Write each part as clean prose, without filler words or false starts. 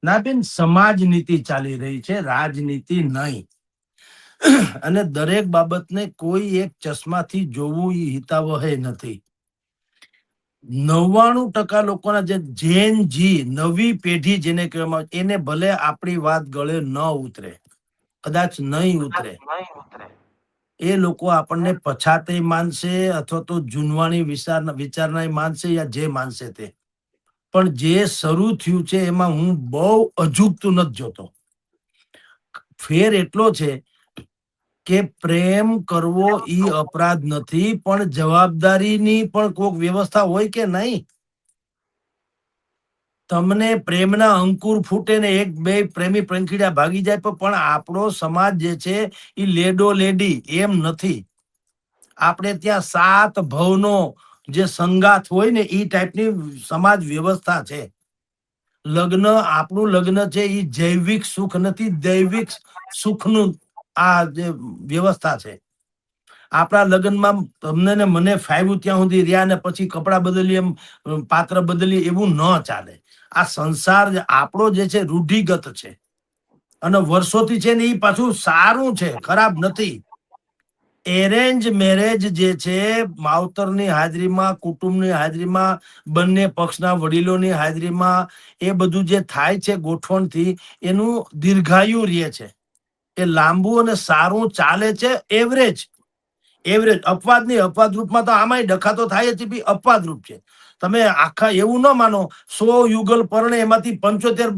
ના બેન, સમાજ નીતિ ચાલી રહી છે, રાજનીતિ નહીં. અને દરેક બાબતને કોઈ એક ચશ્માથી જોવું એ હિતાવહ નથી. 99% લોકોના જે જેન જી નવી પેઢી જેને કહેવામાં આવે એને ભલે આપણી વાત ગળે ન ઉતરે, કદાચ નહીં ઉતરે, એ લોકો આપણને પછાતે માનશે અથવા તો જૂનવાણી વિચારણા માનશે યા જે માનશે તે. પણ જે શરૂ થયું છે એમાં હું બહુ અજુગતું નથી જોતો. ફેર એટલો છે કે પ્રેમ કરવો ઈ અપરાધ નથી, પણ જવાબદારીની પણ કોઈક વ્યવસ્થા હોય કે નહીં. તમને પ્રેમના અંકુર ફૂટે ને એક બે પ્રેમી પંખીડા ભાગી જાય, પણ આપણો સમાજ જે છે એ લેડો લેડી એમ નથી. આપણે ત્યાં 7 ભવનો જે સંગાથ હોય ને એ ટાઈપની સમાજ વ્યવસ્થા છે. લગ્ન, આપણું લગ્ન છે એ જૈવિક સુખ નથી, દૈવિક સુખનું આ જે વ્યવસ્થા છે. આપણા લગ્નમાં તમને ને મને ફાવ્યું ત્યાં સુધી રહ્યા ને પછી કપડા બદલી એમ પાત્ર બદલી એવું ન ચાલે. આ સંસાર આપણો જે છે રૂઢિગત છે અને વર્ષોથી છે ને એ પાછું સારું છે, ખરાબ નથી. એરેન્જ મેરેજ જે છે માવતરની હાજરીમાં, કુટુંબની હાજરીમાં, બંને પક્ષના વડીલોની હાજરીમાં એ બધું જે થાય છે ગોઠવણથી, એનું દીર્ઘાયુ રહે છે, એ લાંબુ અને સારું ચાલે છે. એવરેજ અપવાદ નહીં. અપવાદ રૂપમાં તો આમાંય ડખા તો થાય જ, અપવાદ રૂપ છે. તમે આખા એવું ન માનો 100 યુગલ પરણે એમાંથી 75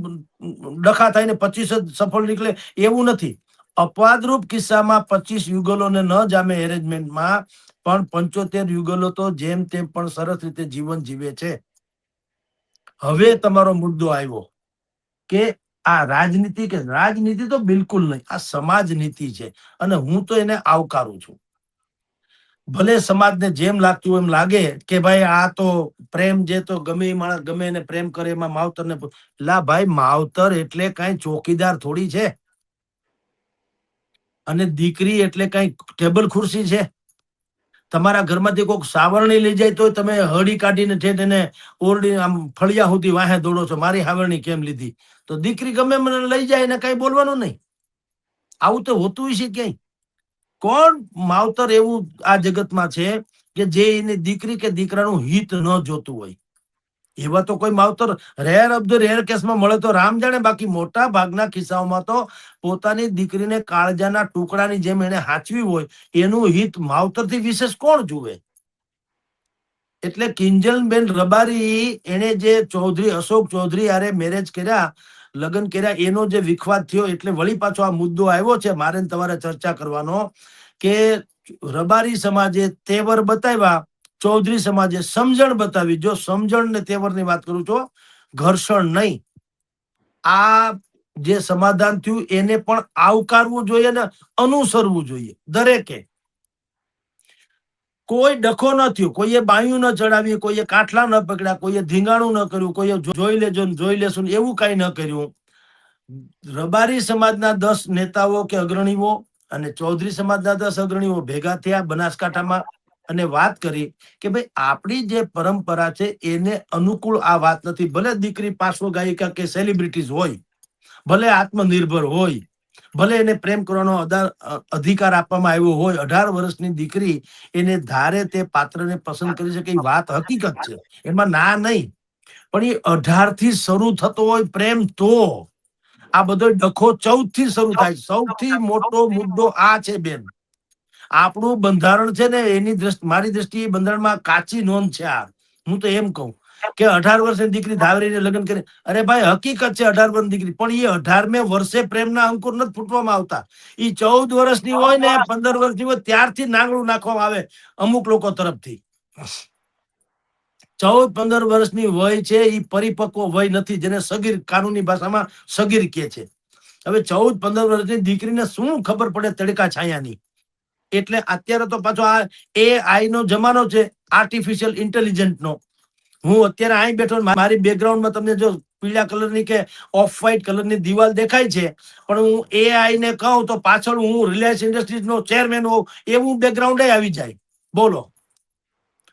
ડખા થાય ને 25 જ સફળ નીકળે, એવું નથી. અપવાદરૂપ કિસ્સામાં 25 યુગલોને ન જામે એરેન્જમેન્ટમાં, પણ 75 યુગલો તો જેમ તેમ પણ સરસ રીતે જીવન જીવે છે. હવે તમારો મુદ્દો આવ્યો કે આ રાજનીતિ, કે રાજનીતિ તો બિલકુલ નહીં, આ સમાજ નીતિ છે અને હું તો એને આવકારું છું. ભલે સમાજને જેમ લાગતું એમ લાગે કે ભાઈ આ તો પ્રેમ, જે તો ગમે માણસ ગમે એને પ્રેમ કરે, એમાં માવતરને લા ભાઈ, માવતર એટલે કઈ ચોકીદાર થોડી છે, અને દીકરી એટલે કઈ ટેબલ ખુરશી છે. તમારા ઘરમાંથી કોઈક સાવરણી લઈ જાય તો તમે હળી કાઢીને ઠેઠ એને ઓરડી આમ ફળિયા સુધી વાહે દોડો છો, મારી સાવરણી કેમ લીધી? તો દીકરી ગમે મને લઈ જાય એને કઈ બોલવાનું નહીં. આવું તો હોતું છે ક્યાંય? કોણ માવતર એવું આ જગતમાં છે કે જે એની દીકરી કે દીકરાનું હિત ન જોતું હોય? એવા તો કોઈ માવતર રેર ઓફ ધ રેર કેસમાં મળે તો રામ જાણે, બાકી મોટા ભાગના કિસ્સાઓમાં તો પોતાની દીકરીને કાળજાના ટુકડાની જેમ એને હાચવી હોય, એનું હિત માવતરથી વિશેષ કોણ જુએ? એટલે કિંજલબેન રબારી એને જે ચૌધરી અશોક ચૌધરી હારે મેરેજ કર્યા, લગ્ન કર્યા, એનો જે વિખવાદ થયો, એટલે વળી પાછો આ મુદ્દો આવ્યો છે મારે તમારે ચર્ચા કરવાનો કે રબારી સમાજે તેવર બતાવ્યા, ચૌધરી સમાજે સમજણ બતાવી. જો સમજણ ને તેવરની વાત કરું છું, ઘર્ષણ નહીં. આ જે સમાધાન થયું એને પણ આવકારવું જોઈએ ને અનુસરવું જોઈએ દરેકે. કોઈ ડખો ન થયો, કોઈએ બાયું ન ચડાવી, કોઈએ કાઠલા ન પકડ્યા, કોઈએ ધીંગાણું ન કર્યું, કોઈએ જોઈ લેજો ને જોઈ લેશું એવું કઈ ન કર્યું. રબારી સમાજના 10 નેતાઓ કે અગ્રણીઓ અને ચૌધરી સમાજના 10 અગ્રણીઓ ભેગા થયા બનાસકાંઠામાં અને વાત કરી કે ભાઈ આપણી જે પરંપરા છે એને અનુકૂળ આ વાત નથી. ભલે દીકરી પાર્શ્વ ગાયિકા કે સેલિબ્રિટીઝ હોય, ભલે આત્મનિર્ભર હોય, ભલે એને પ્રેમ કરવાનો અધિકાર આપવામાં આવ્યો હોય, 18 વર્ષની દીકરી એને ધારે તે પાત્રને પસંદ કરી શકે, એ વાત હકીકત છે, એમાં ના નહીં. પણ એ 18 થી શરૂ થતો હોય પ્રેમ, તો આ બધો ડખો 14 થી શરૂ થાય. સૌથી મોટો મુદ્દો આ છે બેન. આપણું બંધારણ છે ને એની મારી દ્રષ્ટિએ બંધારણમાં કાચી નોંધ છે આ. હું તો એમ કહું કે 18 વર્ષની દીકરી ધાવરીને લગ્ન કરી, અરે ભાઈ હકીકત છે 18 વર્ષની દીકરી, પણ એ 18મે વર્ષે પ્રેમના અંકુર નથી ફૂટવામાં આવતા. એ 14 વર્ષની હોય ને 15 વર્ષની હોય ત્યારથી નાંગળું નાખવામાં આવે અમુક લોકો તરફથી. 14-15 વર્ષની વય છે એ પરિપક્વ વય નથી, જેને સગીર કાનૂની ભાષામાં સગીર કહે છે. હવે 14-15 વર્ષની દીકરીને શું ખબર પડે તડકા છાયાની? એટલે અત્યારે તો પાછો આ AI નો જમાનો છે, આર્ટિફિશિયલ ઇન્ટેલિજન્ટ નો. હું અત્યારે અહીં બેઠો, મારી બેકગ્રાઉન્ડમાં તમને જો પીળા કલરની કે ઓફ વ્હાઇટ કલરની દિવાલ દેખાય છે, પણ હું AI ને કહું તો પાછળ હું રિલાયન્સ ઇન્ડસ્ટ્રીઝ નો ચેરમેન હોઉં એવું બેકગ્રાઉન્ડ આવી જાય. બોલો,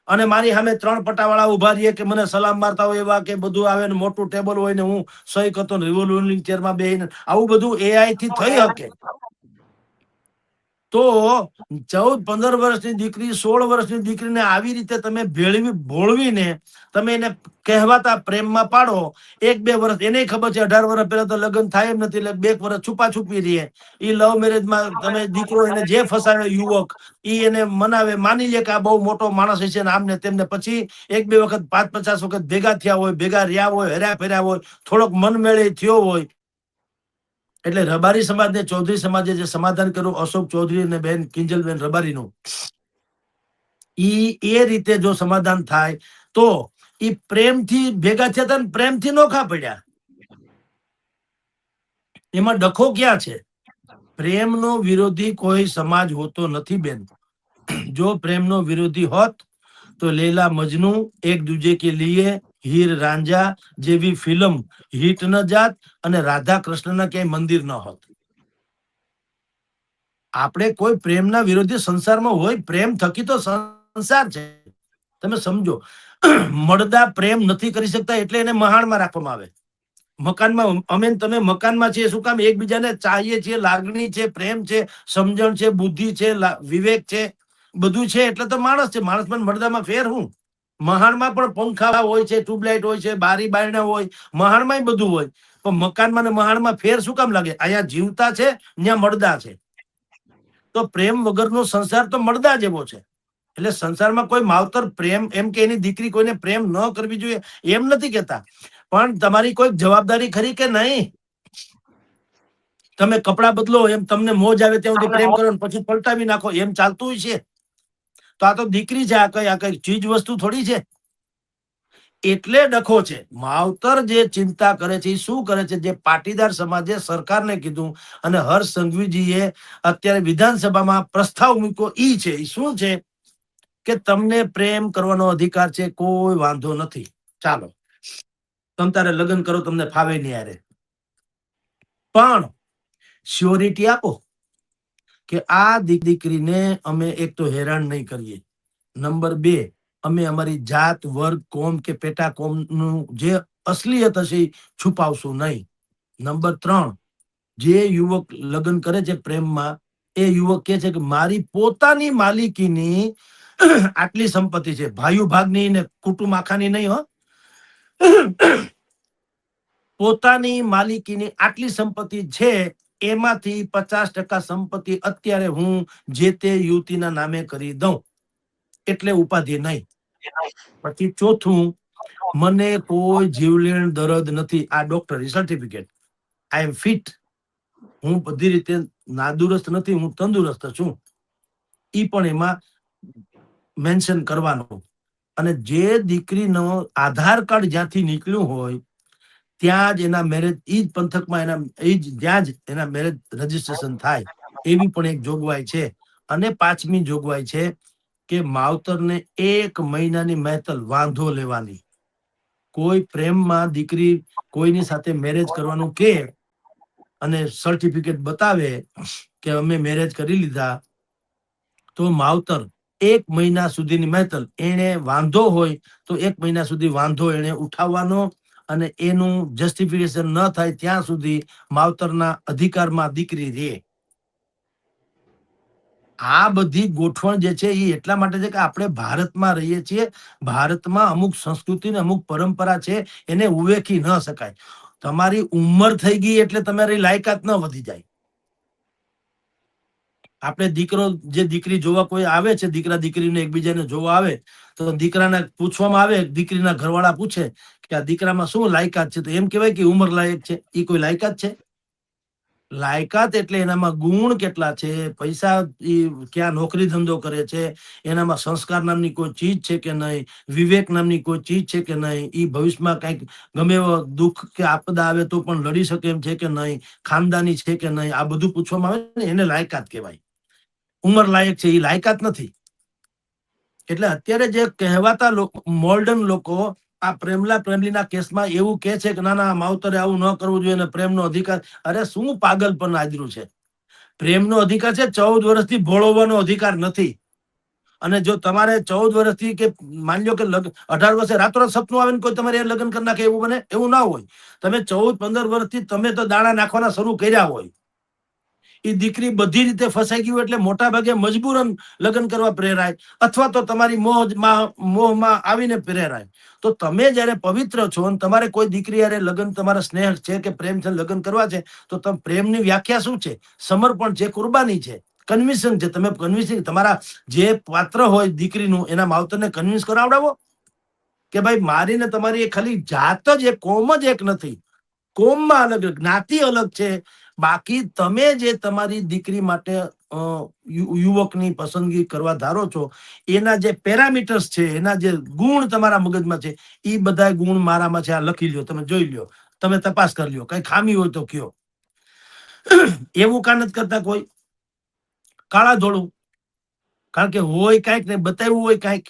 અને મારી સામે 3 પટાવાળા ઉભા રહીએ કે મને સલામ મારતા હોય એવા કે બધું આવે ને મોટું ટેબલ હોય ને હું સહી કરતો રિવોલ્વિંગ ચેરમાં બેહીને આવું બધું એઆઈ થી થઈ શકે. તો 14-15 વર્ષની દીકરી 16 વર્ષની દીકરીને આવી રીતે તમે ભોળવીને તમે એને કહેવાતા પ્રેમમાં પાડો. 1-2 વર્ષ એને ખબર છે 18 વર્ષ પહેલા તો લગ્ન થાય એમ નથી, એટલે 2 વર્ષ છુપા છુપી રહીએ. એ લવ મેરેજમાં તમે દીકરો એને જે ફસાવે યુવક એ એને મનાવે, માની લે કે આ બહુ મોટો માણસ છે ને આમને તેમને, પછી 1-2 વખત 5-50 વખત ભેગા થયા હોય, ભેગા રહ્યા હોય, હર્યા ફેર્યા હોય, થોડોક મન મેળે થયો હોય, એટલે રબારી સમાજને ચૌધરી સમાજે જે સમાધાન કર્યું અશોક ચૌધરી અને બેન કિંજલબેન રબારીનું, એ રીતે જો સમાધાન થાય તો એ પ્રેમથી ભેગા થયા હતા ને પ્રેમથી નોખા પડ્યા. એમાં ડખો ક્યાં છે? પ્રેમનો વિરોધી કોઈ સમાજ હોતો નથી બેન. જો પ્રેમનો વિરોધી હોત તો લેલા મજનુ, એક દૂજે કે લીએ, હીર રાંઝા જેવી ફિલ્મ હિટ ન જાત અને રાધા કૃષ્ણના ક્યાંય મંદિર ન હોત. આપણે કોઈ પ્રેમના વિરોધી સંસારમાં હોય, પ્રેમ થકી તો સંસાર છે. તમે સમજો, મળદા પ્રેમ નથી કરી શકતા એટલે એને મહાણમાં રાખવામાં આવે. મકાનમાં અમે તમે મકાનમાં છીએ શું કામ? એકબીજાને ચાહીએ છીએ, લાગણી છે, પ્રેમ છે, સમજણ છે, બુદ્ધિ છે, વિવેક છે, બધું છે એટલે તો માણસ છે. માણસમાં મળદામાં ફેર હું? મહાણમાં પણ પંખા હોય છે, ટ્યુબલાઇટ હોય છે, બારી બારણા હોય, મહાણમાં બધું હોય, પણ મકાનમાં ને મહાણમાં ફેર શું કામ લાગે? અહીંયા જીવતા છે, ત્યાં મળદા છે. તો પ્રેમ વગરનો સંસાર તો મળદા જેવો છે. એટલે સંસારમાં કોઈ માવતર પ્રેમ એમ કે એની દીકરી કોઈને પ્રેમ ન કરવી જોઈએ એમ નથી કેતા, પણ તમારી કોઈ જવાબદારી ખરી કે નહીં? તમે કપડા બદલો એમ તમને મોજ આવે ત્યાં સુધી પ્રેમ કરો પછી પલટાવી નાખો, એમ ચાલતું છે? તો આ તો દીકરી છે, આ કઈ ચીજ વસ્તુ થોડી છે. એટલે ડખો છે. માવતર જે ચિંતા કરે છે એ શું કરે છે? જે પાટીદાર સમાજે સરકારને કીધું અને હર્ષ સંઘવીજીએ અત્યારે વિધાનસભામાં પ્રસ્તાવ મૂક્યો ઈ છે. એ શું છે કે તમને પ્રેમ કરવાનો અધિકાર છે, કોઈ વાંધો નથી, ચાલો તમ તારે લગ્ન કરો, તમને ફાવે નહીં યારે, પણ શ્યોરિટી આપો કે આ દીકરીને અમે એક તો હેરાન નહીં કરીએ, નંબર 2 અમે અમારી જાત, વર્ગ, કોમ કે પેટા કોમનું જે અસલિયત હશે છુપાવશું નહીં. નંબર 3 જે યુવક લગ્ન કરે છે પ્રેમમાં, એ યુવક કે છે કે મારી પોતાની માલિકીની આટલી સંપત્તિ છે, ભાઈઓ ભાગની ને કુટુંબ આખાની નહીં હો, પોતાની માલિકીની આટલી સંપત્તિ છે, એમાંથી 50% સંપત્તિ અત્યારે હું જે તે યુવતીના નામે કરી દઉં, એટલે ઉપાધિ નહીં. પછી ચોથું, મને કોઈ જીવલેણ દર્દ નથી, આ ડોક્ટરી સર્ટિફિકેટ, આઈ એમ ફિટ, હું બધી રીતે નાદુરસ્ત નથી, હું તંદુરસ્ત છું, ઈ પણ એમાં મેન્શન કરવાનું. અને જે દીકરીનો આધાર કાર્ડ જ્યાંથી નીકળ્યું હોય ત્યાં જ એના મેરેજ, ઈ જ પંથકમાં એના જ્યાં જ એના મેરેજ રજીસ્ટ્રેશન થાય, એવી પણ એક જોગવાઈ છે. અને 5મી જોગવાઈ છે કે માવતરને 1 મહિનાની મહેતલ વાંધો લેવાની. કોઈ પ્રેમમાં દીકરી કોઈની સાથે મેરેજ કરવાનું કે અને સર્ટિફિકેટ બતાવે કે અમે મેરેજ કરી લીધા, તો માવતર 1 મહિના સુધીની મહેતલ, એને વાંધો હોય તો 1 મહિના સુધી વાંધો એને ઉઠાવવાનો અને એનું જસ્ટિફિકેશન ન થાય ત્યાં સુધી માવતરના અધિકારમાં દીકરી રહે. આ બધી ગોઠવણ જે છે એ એટલા માટે છે કે આપણે ભારતમાં રહીએ છીએ. ભારતમાં અમુક સંસ્કૃતિ ને અમુક પરંપરા છે, એને ઉવેખી ન શકાય. તમારી ઉંમર થઈ ગઈ એટલે તમારી લાયકાત ન વધી જાય. આપણે દીકરી જોવા કોઈ આવે છે, દીકરા દીકરીને એકબીજાને જોવા આવે તો દીકરાને પૂછવામાં આવે, દીકરીના ઘરવાળા પૂછે કે આ દીકરામાં શું લાયકાત છે, તો એમ કહેવાય કે ઉંમર લાયક છે. એ કોઈ લાયકાત છે? લાયકાત એટલે એનામાં ગુણ કેટલા છે, પૈસા ક્યાં નોકરી ધંધો કરે છે, એનામાં સંસ્કાર નામની કોઈ ચીજ છે કે નહીં, વિવેક નામની કોઈ ચીજ છે કે નહીં, એ ભવિષ્યમાં કંઈક ગમે એવો દુઃખ કે આપદા આવે તો પણ લડી શકે એમ છે કે નહીં, ખાનદાની છે કે નહીં, આ બધું પૂછવામાં આવે ને એને લાયકાત કહેવાય. ઉંમર લાયક છે એ લાયકાત નથી. એટલે અત્યારે જે કહેવાતા મોર્ડન લોકો આ પ્રેમલીના કેસમાં એવું કે છે કે ના ના માવતરે આવું ન કરવું જોઈએ ને પ્રેમનો અધિકાર. અરે શું પાગલ પણ આદર્યું છે? પ્રેમનો અધિકાર છે, 14 વર્ષથી ભોળવવાનો અધિકાર નથી. અને જો તમારે 14 વર્ષથી કે માની લો કે 18 વર્ષે રાતોરાત સપનું આવે ને કોઈ તમારે લગ્ન કરી નાખે એવું બને, એવું ના હોય. તમે 14-15 વર્ષથી તમે તો દાણા નાખવાના શરૂ કર્યા હોય. એ દીકરી બધી રીતે ફસાઈ ગઈ એટલે મોટા ભાગે મજબૂરન લગ્ન કરવા પ્રેરાય, અથવા તો તમારી મોહમાં આવીને પ્રેરાય. તો તમે જયારે પવિત્ર છો અને તમારે કોઈ દીકરી યારે લગ્ન, તમારા સ્નેહ છે કે પ્રેમ છે, લગ્ન કરવા છે, તો તમે પ્રેમની વ્યાખ્યા શું છે? સમર્પણ છે, કુરબાની છે, કન્વિન્સિંગ છે. તમે કન્વિન્સિંગ તમારા જે પાત્ર હોય દીકરીનું એના માવતરને કન્વિન્સ કરાવડાવો કે ભાઈ મારી ને તમારી ખાલી જાત જ એક, કોમ જ એક નથી, કોમમાં અલગ, જ્ઞાતિ અલગ છે. બાકી તમે જે તમારી દીકરી માટે યુવકની પસંદગી કરવા ધારો છો, એના જે પેરામીટર્સ છે, એના જે ગુણ તમારા મગજમાં છે, એ બધા ગુણ મારામાં છે. આ લખી લ્યો, તમે જોઈ લ્યો, તમે તપાસ કરી લ્યો. કઈ ખામી હોય તો કયો. એવું કા નથી કરતા કોઈ કાળા ધોળું? કારણ કે હોય કાંઈક ને બતાવ્યું હોય કાંઈક.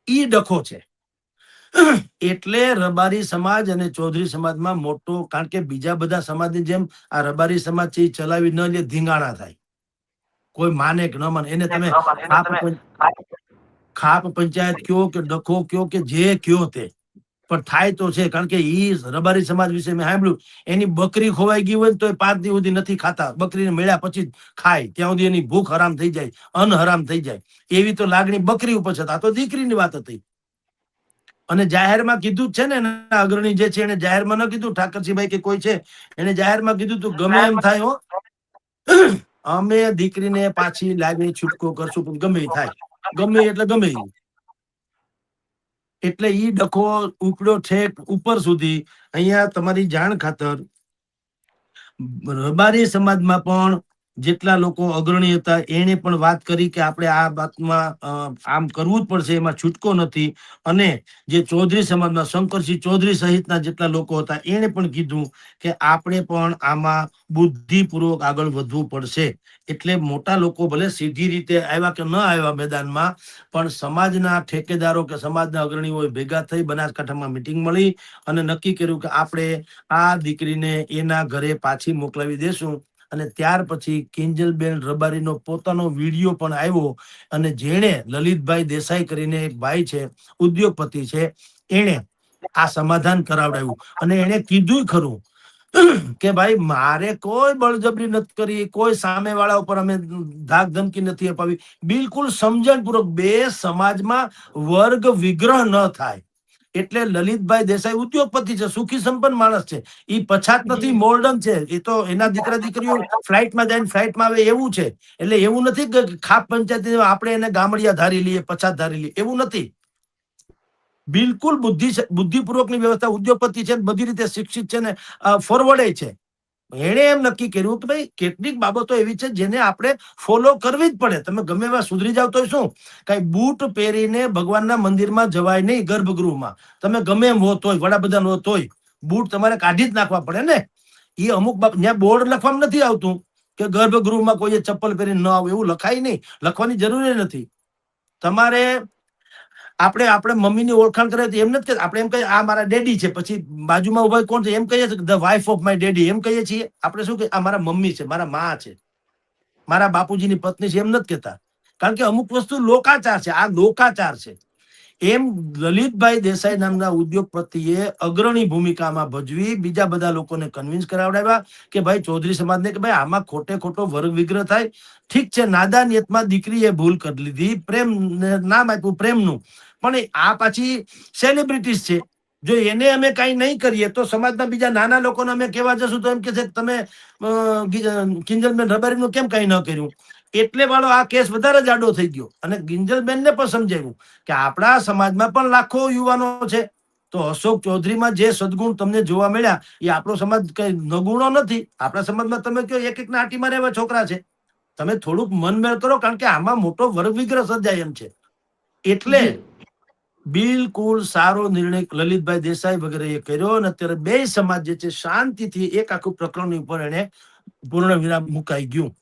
ઈ ડખો છે. એટલે રબારી સમાજ અને ચૌધરી સમાજમાં મોટો, કારણ કે બીજા બધા સમાજની જેમ આ રબારી સમાજ છે ચલાવી ન લે, ધીંગાણા થાય. કોઈ માને કે ન માને, એને તમે ખાપ પંચાયત કયો કે ડખો કયો કે જે કયો તે, પણ થાય તો છે. કારણ કે ઈ રબારી સમાજ વિશે મેં સાંભળ્યું, એની બકરી ખોવાઈ ગઈ હોય તો 5 દી સુધી નથી ખાતા. બકરીને મળ્યા પછી જ ખાય, ત્યાં સુધી એની ભૂખ હરામ થઈ જાય, અન્ન હરામ થઈ જાય. એવી તો લાગણી બકરી ઉપર છે. આ તો દીકરીની વાત હતી. અને જાહેરમાં કીધું છે ને, એના અગ્રણી જે છે એને જાહેરમાં ન કીધું, ઠાકરસિંહભાઈ કે કોઈ છે, એને જાહેરમાં કીધું તું ગમે એમ થાય હો, અમે દીકરીને પાછી લાવી છૂટકો કરશું, પણ ગમે એ થાય, ગમે એટલે ગમે. એટલે ઈ ડખો ઉપડ્યો છેક ઉપર સુધી. અહીંયા તમારી જાણ ખાતર રબારી સમાજમાં પણ જેટલા લોકો અગ્રણી હતા એને પણ વાત કરી કે આપણે આ વાતમાં આમ કરવું જ પડશે, એમાં છૂટકો નથી. અને જે ચૌધરી સમાજમાં શંકરસિંહ ચૌધરી સહિતના જેટલા લોકો હતા એને પણ કીધું કે આપણે પણ આમાં બુદ્ધિપૂર્વક આગળ વધવું પડશે. એટલે મોટા લોકો ભલે સીધી રીતે આવ્યા કે ન આવ્યા મેદાનમાં, પણ સમાજના ઠેકેદારો કે સમાજના અગ્રણીઓ ભેગા થઈ બનાસકાંઠામાં મિટિંગ મળી અને નક્કી કર્યું કે આપણે આ દીકરીને એના ઘરે પાછી મોકલાવી દેશું. અને ત્યાર પછી કિંજલબેન રબારીનો પોતાનો વિડીયો પણ આવ્યો, અને જેણે લલિતભાઈ દેસાઈ કરીને એક ભાઈ છે, ઉદ્યોગપતિ છે, એને આ સમાધાન કરાવડાવ્યું. અને એને કીધું ખરું કે ભાઈ મારે કોઈ બળજબરી નથી કરી, કોઈ સામે વાળા ઉપર અમે ધાક ધમકી નથી અપાવી. બિલકુલ સમજણપૂર્વક બે સમાજમાં વર્ગ વિગ્રહ ન થાય. એટલે લલિતભાઈ દેસાઈ ઉદ્યોગપતિ છે, સુખી સંપન્ન માણસ છે, એ પછાત નથી, મોર્ડન છે. એ તો એના દીકરા દીકરીઓ ફ્લાઇટમાં જાય ફ્લાઇટમાં આવે એવું છે. એટલે એવું નથી કે ખાપ પંચાયત આપણે એને ગામડિયા ધારી લઈએ, પછાત ધારી લઈએ, એવું નથી. બિલકુલ બુદ્ધિપૂર્વકની વ્યવસ્થા. ઉદ્યોગપતિ છે, બધી રીતે શિક્ષિત છે ને ફોરવર્ડ છે. એણે એમ નક્કી કર્યું કે ભાઈ કેટલીક બાબતો એવી છે જેને આપણે ફોલો કરવી જ પડે. તમે ગમે એવા સુધરી જાવ તો શું, કઈ બૂટ પહેરીને ભગવાનના મંદિરમાં જવાય નહીં, ગર્ભગૃહમાં. તમે ગમે એમ હોત હોય, વડાપ્રધાન હોત હોય, બૂટ તમારે કાઢી જ નાખવા પડે ને. એ અમુક ત્યાં બોર્ડ લખવામાં નથી આવતું કે ગર્ભગૃહમાં કોઈ ચપ્પલ પહેરીને ન આવે, એવું લખાય નહીં, લખવાની જરૂર નથી. તમારે આપણે મમ્મીની ઓળખાણ કરે તો એમ નથી કે આપણે એમ કહીએ આ મારા ડેડી છે, પછી બાજુમાં ઉભા કોણ છે એમ કહીએ છીએ the wife of my daddy એમ કહીએ છીએ. આપણે શું કે આ મારા મમ્મી છે, મારા મા છે, મારા બાપુજીની પત્ની છે, એમ નથી કહેતા. કારણ કે અમુક વસ્તુ લોકાચાર છે, આ લોકાચાર છે. એમ લલિતભાઈ દેસાઈ નામના ઉદ્યોગપતિએ અગ્રણી ભૂમિકામાં ભજવી, બીજા બધા લોકોને કન્વિન્સ કરાવડાવ્યા કે ભાઈ ચૌધરી સમાજને કે ભાઈ આમાં ખોટે ખોટો વર્ગ વિગ્રહ થાય. ઠીક છે, નાદાનિયતમાં દીકરીએ ભૂલ કરી લીધી, પ્રેમ નામ આપ્યું પ્રેમનું, પણ આ પાછી સેલિબ્રિટીઝ છે. જો એને અમે કઈ નહીં કરીએ તો સમાજના બીજા નાના લોકોને અમે કહેવા જશું તો એમ કે છે તમે કિંજલબેન રબારીનું કેમ કઈ ન કર્યું. એટલે વાળો આ કેસ વધારે જાડો થઈ ગયો. અને કિંજલબેનને પણ સમજાવ્યું કે આપણા સમાજમાં પણ લાખો યુવાનો છે, તો અશોક ચૌધરીમાં જે સદગુણ તમને જોવા મળ્યા એ આપણો સમાજ કઈ નગુણો નથી. આપણા સમાજમાં તમે કહો એક ના આટીમાં રહેવા છોકરા છે. તમે થોડુંક મનમેળ કરો, કારણ કે આમાં મોટો વર્ગ વિગ્રહ સર્જાય એમ છે. એટલે બિલકુલ સારો નિર્ણય લલિતભાઈ દેસાઈ વગેરે એ કર્યો. અને અત્યારે બે સમાજ જે છે શાંતિથી એક આખું પ્રકરણ ઉપર એને પૂર્ણ વિરામ મુકાઈ ગયું.